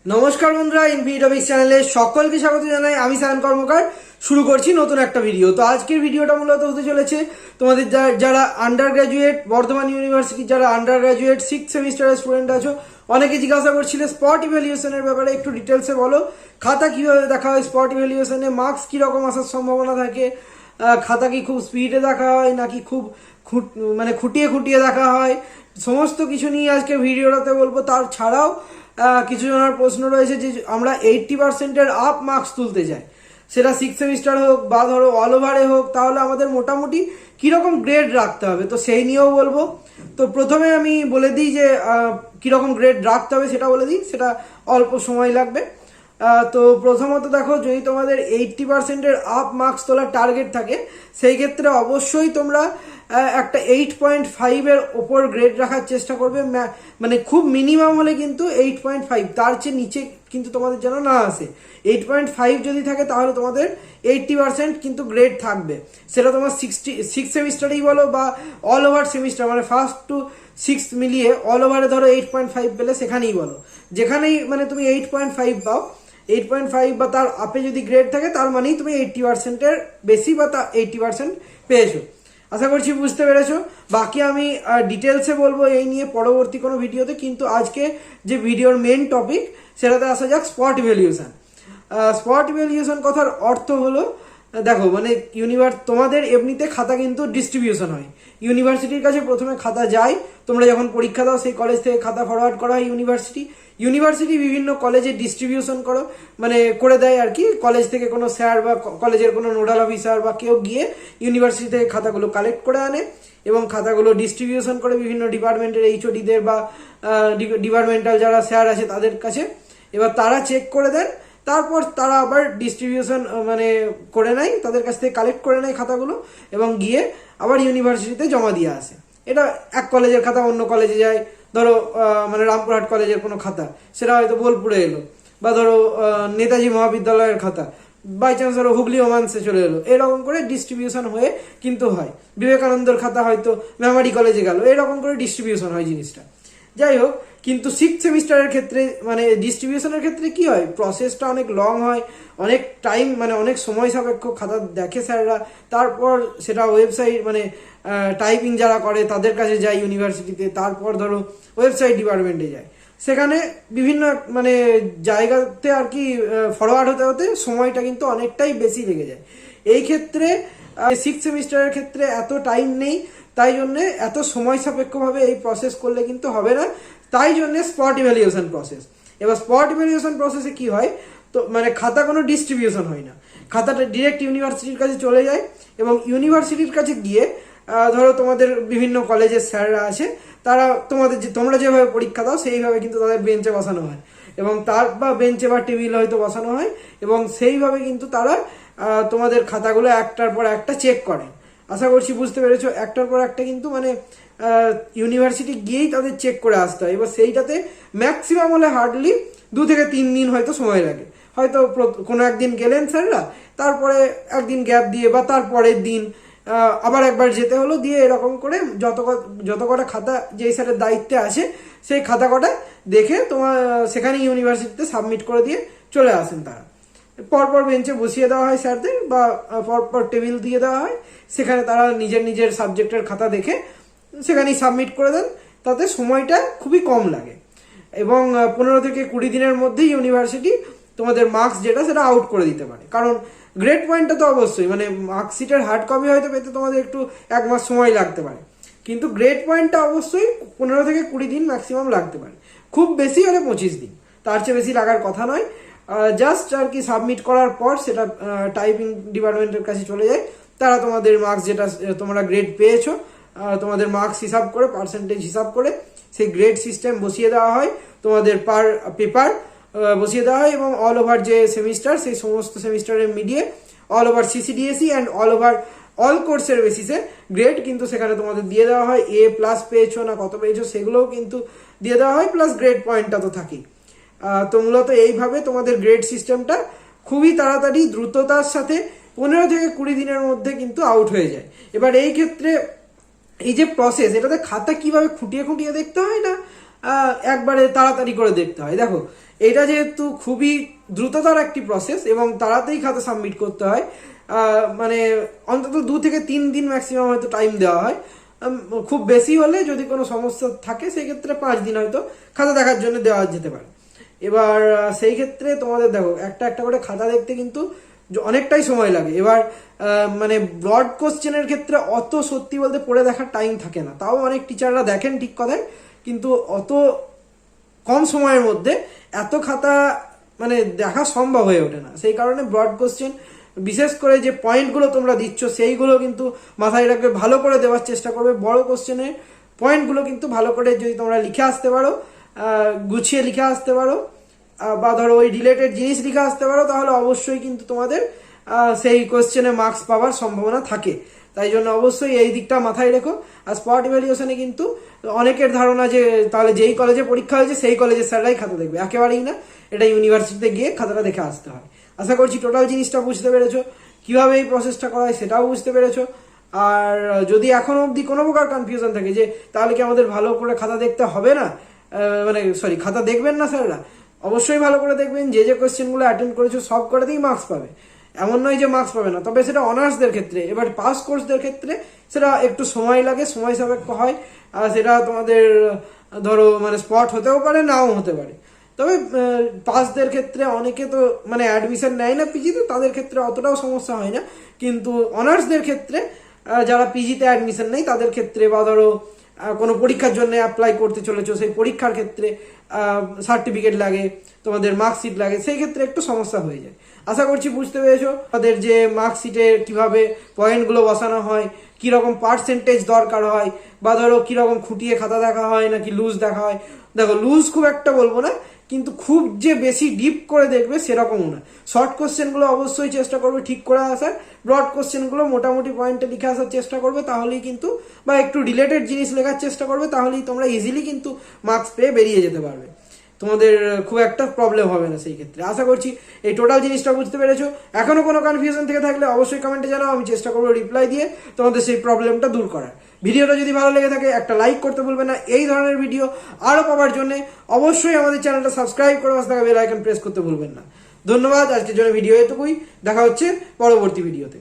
নমস্কার বন্ধুরা, ইনফিনিটপিক্স চ্যানেলে সকলকে স্বাগত জানাই। আমি সায়ন কর্মকার শুরু করছি নতুন একটা ভিডিও। তো আজকের ভিডিওটা মূলত হতে চলেছে তোমাদের যারা আন্ডার গ্রাজুয়েট, বর্ধমান ইউনিভার্সিটির যারা আন্ডার গ্রাজুয়েট 6th সেমিস্টারের স্টুডেন্ট আছো, অনেকে জিজ্ঞাসা করছিলে স্পট ইভ্যালুয়েশনের ব্যাপারে একটু ডিটেলসে বলো। খাতা কিভাবে দেখা হয়, স্পট ইভ্যালুয়েশনে মার্কস কিরকম আসার সম্ভাবনা থাকে, খাতা কি খুব স্পিডে দেখা হয় নাকি খুব খুঁটিয়ে খুঁটিয়ে দেখা হয়, সমস্ত কিছু নিয়ে আজকে ভিডিওটাতে বলবো। তার ছাড়াও কিছু জনের প্রশ্ন রয়েছে যে আমরা 80%-এর আপ মার্কস তুলতে চাই, সেটা 6th সেমিস্টার হোক বা ধরো অল ওভারে হোক, তাহলে আমাদের মোটামুটি কীরকম গ্রেড রাখতে হবে, তো সেই নিয়েও বলবো। তো প্রথমে আমি বলে দিই যে কীরকম গ্রেড রাখতে হবে সেটা বলে দিই, সেটা অল্প সময় লাগবে। তো প্রথমত দেখো, যদি তোমাদের 80%-এর আপ মার্কস তোলার টার্গেট থাকে, সেই ক্ষেত্রে অবশ্যই তোমরা একটা 8.5-এর ওপর গ্রেড রাখার চেষ্টা করবে। মানে খুব মিনিমাম হলে কিন্তু 8.5, তার চেয়ে নিচে কিন্তু তোমাদের যেন না আসে। 8.5 যদি থাকে তাহলে তোমাদের 80% কিন্তু গ্রেড থাকবে। সেটা তোমার 6 সেমিস্টারেই বলো বা অল ওভার সেমিস্টার, মানে 1st to 6th মিলিয়ে অল ওভারে ধরো 8.5 পেলে সেখানেই বলো, যেখানেই মানে তুমি 8.5 পাও, 8.5 বা তার আপে যদি গ্রেড থাকে, তার মানেই তুমি 80%-এর বেশি বা তা 80% পেয়েছো। আশা করছি বুঝতে পেরেছো। বাকি আমি ডিটেলসে বলবো এই নিয়ে পরবর্তী কোনো ভিডিওতে, কিন্তু আজকে যে ভিডিওর মেন টপিক সেটাতে আসা যাক, স্পট ইভ্যালুয়েশন। স্পট ইভ্যালুয়েশন কথার অর্থ হলো, দেখো মানে তোমাদের এমনিতে খাতা কিন্তু ডিস্ট্রিবিউশন হয়, ইউনিভার্সিটির কাছে প্রথমে খাতা যায়, তোমরা যখন পরীক্ষা দাও সেই কলেজ থেকে খাতা ফরওয়ার্ড করা হয় ইউনিভার্সিটি বিভিন্ন কলেজে ডিস্ট্রিবিউশন করে দেয় আর কি। কলেজ থেকে কোনো স্যার বা কলেজের কোনো নোডাল অফিসার বা কেউ গিয়ে ইউনিভার্সিটি থেকে খাতাগুলো কালেক্ট করে আনে এবং খাতাগুলো ডিস্ট্রিবিউশন করে বিভিন্ন ডিপার্টমেন্টের এইচওডিদের বা ডিপার্টমেন্টাল যারা স্যার আছে তাদের কাছে। এবার তারা চেক করে দেন, তারপর তারা আবার ডিস্ট্রিবিউশন করে নেয়, তাদের কাছ থেকে কালেক্ট করে নেয় খাতাগুলো এবং গিয়ে আবার ইউনিভার্সিটিতে জমা দিয়ে আসে। এটা এক কলেজের খাতা অন্য কলেজে যায়, ধরো রামপুরহাট কলেজের কোনো খাতা সেটা হয়তো বোলপুরে এলো, বা ধরো নেতাজি মহাবিদ্যালয়ের খাতা বাই চান্স ধরো হুগলি ওমান্সে চলে এলো, এরকম করে ডিস্ট্রিবিউশন হয়ে কিন্তু হয়। বিবেকানন্দর খাতা হয়তো মেমারি কলেজে গেল, এরকম করে ডিস্ট্রিবিউশন হয় জিনিসটা। যাই হোক, কিন্তু 6th সেমিস্টারের ক্ষেত্রে ডিস্ট্রিবিউশনের ক্ষেত্রে কি হয়, প্রসেসটা অনেক লং হয়, অনেক টাইম অনেক সময় সাপেক্ষ। খাতা দেখে স্যাররা, তারপর সেটা ওয়েবসাইট টাইপিং যারা করে তাদের কাছে যায় ইউনিভার্সিটিতে, তারপর ধরো ওয়েবসাইট ডিপার্টমেন্টে যায়, সেখানে বিভিন্ন জায়গাতে আর কি ফরওয়ার্ড হতে হতে সময়টা কিন্তু অনেকটাই বেশি লেগে যায়। এই ক্ষেত্রে 6th সেমিস্টারের ক্ষেত্রে এত টাইম নেই, তাই জন্য এত সময় সাপেক্ষভাবে এই প্রসেস করলে কিন্তু হবে না, তাই জন্য স্পট ইভ্যালুয়েশন প্রসেস। এবার স্পট ইভ্যালুয়েশন প্রসেসে কি হয়, তো খাতা কোনো ডিস্ট্রিবিউশন হয় না, খাতাটা ডিরেক্ট ইউনিভার্সিটির কাছে চলে যায় এবং ইউনিভার্সিটির কাছে গিয়ে ধরো তোমাদের বিভিন্ন কলেজের স্যাররা আছে, তারা তোমরা যেভাবে পরীক্ষা দাও সেইভাবে কিন্তু তাদের বেঞ্চে বসানো হয় এবং তার বা বেঞ্চে বা টেবিল হয়তো বসানো হয় এবং সেইভাবে কিন্তু তারা তোমাদের খাতাগুলো একটার পর একটা চেক করে। আশা করছি বুঝতে পেরেছো। একটার পর একটা কিন্তু ইউনিভার্সিটি গিয়েই তাদের চেক করে আসতে হয়। এবার সেইটাতে ম্যাক্সিমাম হলে হার্ডলি 2 থেকে 3 দিন হয়তো সময় লাগে। হয়তো কোনো একদিন গেলেন স্যাররা, তারপরে একদিন গ্যাপ দিয়ে বা তারপরের দিন আবার একবার যেতে হলো, দিয়ে এরকম করে যত কটা খাতা যেই স্যারের দায়িত্বে আসে সেই খাতা কটা দেখে তোমার সেখানে ইউনিভার্সিটিতে সাবমিট করে দিয়ে চলে আসেন তারা। পরপর বেঞ্চে বসিয়ে দেওয়া হয় স্যারদের, বা পরপর টেবিল দিয়ে দেওয়া হয়, সেখানে তারা নিজের সাবজেক্টের খাতা দেখে সেখানেই সাবমিট করে দেন। তাতে সময়টা খুবই কম লাগে এবং 15 থেকে 20 দিনের মধ্যেই ইউনিভার্সিটি তোমাদের মার্কস যেটা সেটা আউট করে দিতে পারে। কারণ গ্রেড পয়েন্টটা তো অবশ্যই মার্কশিটের হার্ড কপি হয়তো পেতে তোমাদের একটু 1 মাস সময় লাগতে পারে, কিন্তু গ্রেড পয়েন্টটা অবশ্যই 15 থেকে 20 দিন ম্যাক্সিমাম লাগতে পারে, খুব বেশি হলে 25 দিন, তার চেয়ে বেশি লাগার কথা নয়। জাস্ট আর কি সাবমিট করার পর সেটা টাইপিং ডিপার্টমেন্টের কাছে চলে যায়, তারা তোমাদের মার্কস যেটা তোমরা গ্রেড পেয়েছো তোমাদের মার্কস হিসাব করে, পার্সেন্টেজ হিসাব করে সেই গ্রেড সিস্টেম বসিয়ে দেওয়া হয়, তোমাদের পার পেপার বসিয়ে দেওয়া হয় এবং অল ওভার যে সেমিস্টার সেই সমস্ত সেমিস্টারের মিডিয়ে অল ওভার সিসিডিএসি অ্যান্ড অল কোর্সের বেসিসে গ্রেড কিন্তু সেখানে তোমাদের দিয়ে দেওয়া হয়। A+ পেয়েছো না কত পেয়েছো সেগুলোও কিন্তু দিয়ে দেওয়া হয়, প্লাস গ্রেড পয়েন্টটা তো থাকেই। তো মূলত এইভাবে তোমাদের গ্রেড সিস্টেমটা খুবই তাড়াতাড়ি দ্রুততার সাথে 15 থেকে 20 দিনের মধ্যে কিন্তু আউট হয়ে যায়। এবার এই ক্ষেত্রে এই যে প্রসেস, এটাতে খাতা কিভাবে খুঁটিয়ে খুঁটিয়ে দেখতে হয় না একবারে তাড়াতাড়ি করে দেখতে হয়। দেখো এটা যেহেতু খুবই দ্রুততর একটি প্রসেস এবং তাড়াতাড়ি খাতা সাবমিট করতে হয়, মানে অন্তত 2 থেকে 3 দিন ম্যাক্সিমাম হয়তো টাইম দেওয়া হয়। খুব বেশি হলে যদি কোনো সমস্যা থাকে সেই ক্ষেত্রে 5 দিন হয়তো খাতা দেখার জন্য দেওয়া যেতে পারে। এবার সেই ক্ষেত্রে তোমাদের দেখো একটা একটা করে খাতা দেখতে কিন্তু অনেকটাই সময় লাগে। এবার মানে ব্রড কোশ্চেনের ক্ষেত্রে অত সত্যি বলতে পড়ে দেখার টাইম থাকে না, তাও অনেক টিচাররা দেখেন ঠিক কথায়, কিন্তু অত কম সময়ের মধ্যে এত খাতা মানে দেখা সম্ভব হয়ে ওঠে না। সেই কারণে ব্রড কোশ্চেন বিশেষ করে যে পয়েন্টগুলো তোমরা দিচ্ছ সেইগুলো কিন্তু মাথায় রাখবে, ভালো করে দেওয়ার চেষ্টা করবে। বড় কোশ্চেনের পয়েন্টগুলো কিন্তু ভালো করে যদি তোমরা লিখে আসতে পারো, গুছিয়ে লিখে আসতে পারো, বা ধরো ওই রিলেটেড জিনিস লিখে আসতে পারো, তাহলে অবশ্যই কিন্তু তোমাদের সেই কোশ্চেনে মার্কস পাওয়ার সম্ভাবনা থাকে। তাই জন্য অবশ্যই এই দিকটা মাথায় রেখো। আর স্পট ইভ্যালুয়েশনে কিন্তু অনেকের ধারণা যে তাহলে যেই কলেজে পরীক্ষা হয়েছে সেই কলেজের স্যাররাই খাতা দেখবে, একেবারেই না। এটা ইউনিভার্সিটিতে গিয়ে খাতাটা দেখে আসতে হয়। আশা করছি টোটাল জিনিসটা বুঝতে পেরেছো, কিভাবে এই প্রসেসটা করা হয় সেটাও বুঝতে পেরেছো। আর যদি এখনো অবধি কোনো প্রকার কনফিউশন থাকে যে তাহলে কি আমাদের ভালো করে খাতা দেখতে হবে না, মানে সরি খাতা দেখবেন না স্যাররা, অবশ্যই ভালো করে দেখবেন। যে যে কোয়েশ্চেনগুলো অ্যাটেন্ড করেছো সব কটাতেই মার্কস পাবে, এমন নয় যে মার্কস পাবে না। তবে সেটা অনার্সদের ক্ষেত্রে, এবার পাস কোর্সদের ক্ষেত্রে সেটা একটু সময় লাগে, সময় সাপেক্ষ হয়। আর সেটা তোমাদের ধরো মানে স্পট হতেও পারে, নাও হতে পারে। তবে পাসদের ক্ষেত্রে অনেকে তো মানে অ্যাডমিশন নেয় না পিজিতে, তাদের ক্ষেত্রে অতটাও সমস্যা হয় না। কিন্তু অনার্সদের ক্ষেত্রে যারা পিজিতে অ্যাডমিশন নেই তাদের ক্ষেত্রে, বা ধরো কোনো পরীক্ষার জন্য অ্যাপ্লাই করতে চলেছো, সেই পরীক্ষার ক্ষেত্রে সার্টিফিকেট লাগে, তোমাদের মার্কশিট লাগে, সেই ক্ষেত্রে একটু সমস্যা হয়ে যায়। আশা করছি বুঝতে পেরেছো তাদের যে মার্কশিটে কিভাবে পয়েন্টগুলো বসানো হয়, কীরকম পার্সেন্টেজ দরকার হয়, বা ধরো কীরকম খুঁটিয়ে খাতা দেখা হয় নাকি লুজ দেখা হয়। দেখো লুজ খুব একটা বলবো না, কিন্তু খুব যে বেশি ডিপ করে দেখবে সেরকমও না। শর্ট কোশ্চেনগুলো অবশ্যই চেষ্টা করবে ঠিক করে আসার, ব্রড কোশ্চেনগুলো মোটামুটি পয়েন্টে লিখে আসার চেষ্টা করবে, তাহলেই কিন্তু, বা একটু রিলেটেড জিনিস লেখার চেষ্টা করবে, তাহলেই তোমরা ইজিলি কিন্তু মার্কস পেয়ে বেরিয়ে যেতে পারবে। তোমাদের খুব একটা প্রবলেম হবে না সেই ক্ষেত্রে। আশা করছি এই টোটাল জিনিসটা বুঝতে পেরেছো। এখনো কোনো কনফিউশন থেকে থাকলে অবশ্যই কমেন্টে জানাও, আমি চেষ্টা করবো রিপ্লাই দিয়ে তোমাদের সেই প্রবলেমটা দূর করার। ভিডিওটা যদি ভালো লেগে থাকে একটা লাইক করতে ভুলবে না। এই ধরনের ভিডিও আরও পাওয়ার জন্য অবশ্যই আমাদের চ্যানেলটা সাবস্ক্রাইব করে পাশে থাকা বেল আইকন প্রেস করতে ভুলবেন না। ধন্যবাদ, আজকের জন্য ভিডিও এটুকুই। দেখা হচ্ছে পরবর্তী ভিডিওতে।